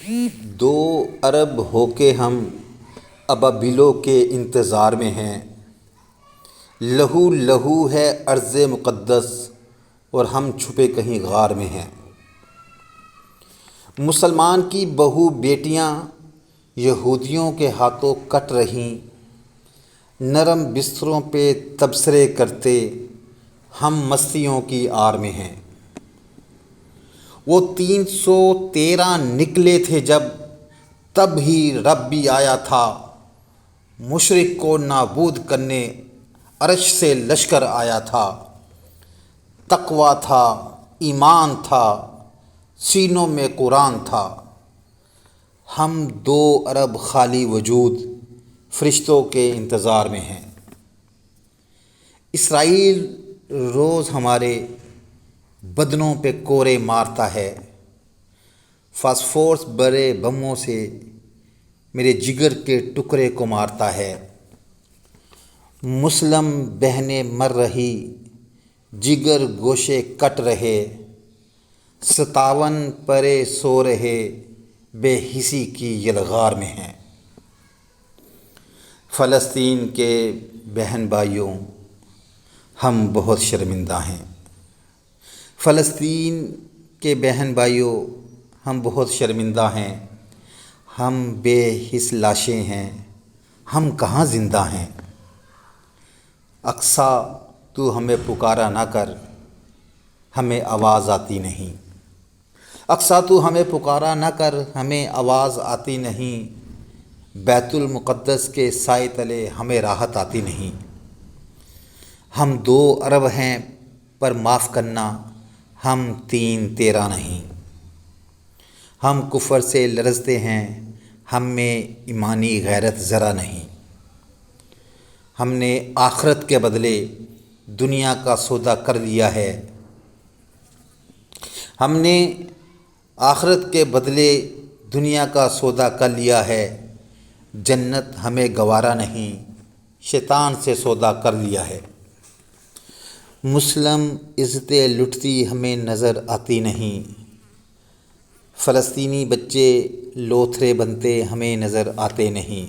2 ارب ہو کے ہم ابابیلوں کے انتظار میں ہیں، لہو لہو ہے ارض مقدس اور ہم چھپے کہیں غار میں ہیں۔ مسلمان کی بہو بیٹیاں یہودیوں کے ہاتھوں کٹ رہیں، نرم بستروں پہ تبصرے کرتے ہم مستیوں کی آر میں ہیں۔ وہ 313 نکلے تھے جب، تب ہی رب بھی آیا تھا، مشرک کو نابود کرنے عرش سے لشکر آیا تھا۔ تقویٰ تھا، ایمان تھا، سینوں میں قرآن تھا۔ ہم 2 ارب خالی وجود فرشتوں کے انتظار میں ہیں۔ اسرائیل روز ہمارے بدنوں پہ کورے مارتا ہے، فاسفورس بھرے بموں سے میرے جگر کے ٹکڑے کو مارتا ہے۔ مسلم بہنیں مر رہی، جگر گوشے کٹ رہے، 57 پرے سو رہے، بے حسی کی یلغار میں ہیں۔ فلسطین کے بہن بھائیوں، ہم بہت شرمندہ ہیں۔ فلسطین کے بہن بھائیوں، ہم بہت شرمندہ ہیں۔ ہم بے حس لاشیں ہیں، ہم کہاں زندہ ہیں۔ اقصیٰ تو ہمیں پکارا نہ کر، ہمیں آواز آتی نہیں۔ اقصیٰ تو ہمیں پکارا نہ کر، ہمیں آواز آتی نہیں۔ بیت المقدس کے سائے تلے ہمیں راحت آتی نہیں۔ ہم 2 ارب ہیں پر معاف کرنا، ہم 313 نہیں۔ ہم کفر سے لرزتے ہیں، ہم میں ایمانی غیرت ذرا نہیں۔ ہم نے آخرت کے بدلے دنیا کا سودا کر لیا ہے۔ ہم نے آخرت کے بدلے دنیا کا سودا کر لیا ہے۔ جنت ہمیں گوارا نہیں، شیطان سے سودا کر لیا ہے۔ مسلم عزتیں لٹتی ہمیں نظر آتی نہیں، فلسطینی بچے لوتھڑے بنتے ہمیں نظر آتے نہیں۔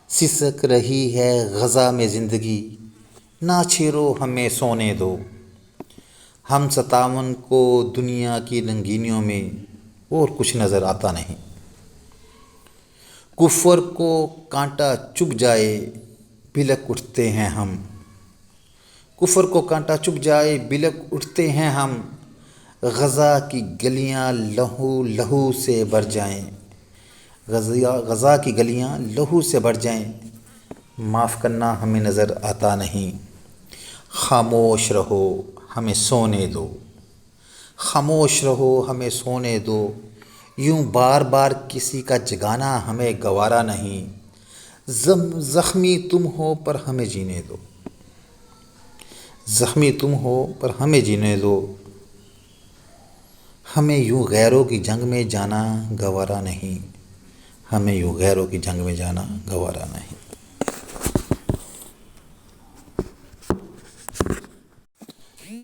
سسک رہی ہے غزہ میں زندگی، نہ چھیڑو ہمیں سونے دو۔ ہم 57 کو دنیا کی رنگینیوں میں اور کچھ نظر آتا نہیں۔ کفر کو کانٹا چبھ جائے بلک اٹھتے ہیں ہم، کفر کو کانٹا چبھ جائے بلک اٹھتے ہیں ہم۔ غزہ کی گلیاں لہو لہو سے بھر جائیں، غزہ کی گلیاں لہو سے بھر جائیں، معاف کرنا ہمیں نظر آتا نہیں۔ خاموش رہو ہمیں سونے دو، خاموش رہو ہمیں سونے دو، یوں بار بار کسی کا جگانا ہمیں گوارا نہیں۔ زخمی تم ہو پر ہمیں جینے دو، زخمی تم ہو پر ہمیں جینے دو۔ ہمیں یوں غیروں کی جنگ میں جانا گوارا نہیں، ہمیں یوں غیروں کی جنگ میں جانا گوارا نہیں۔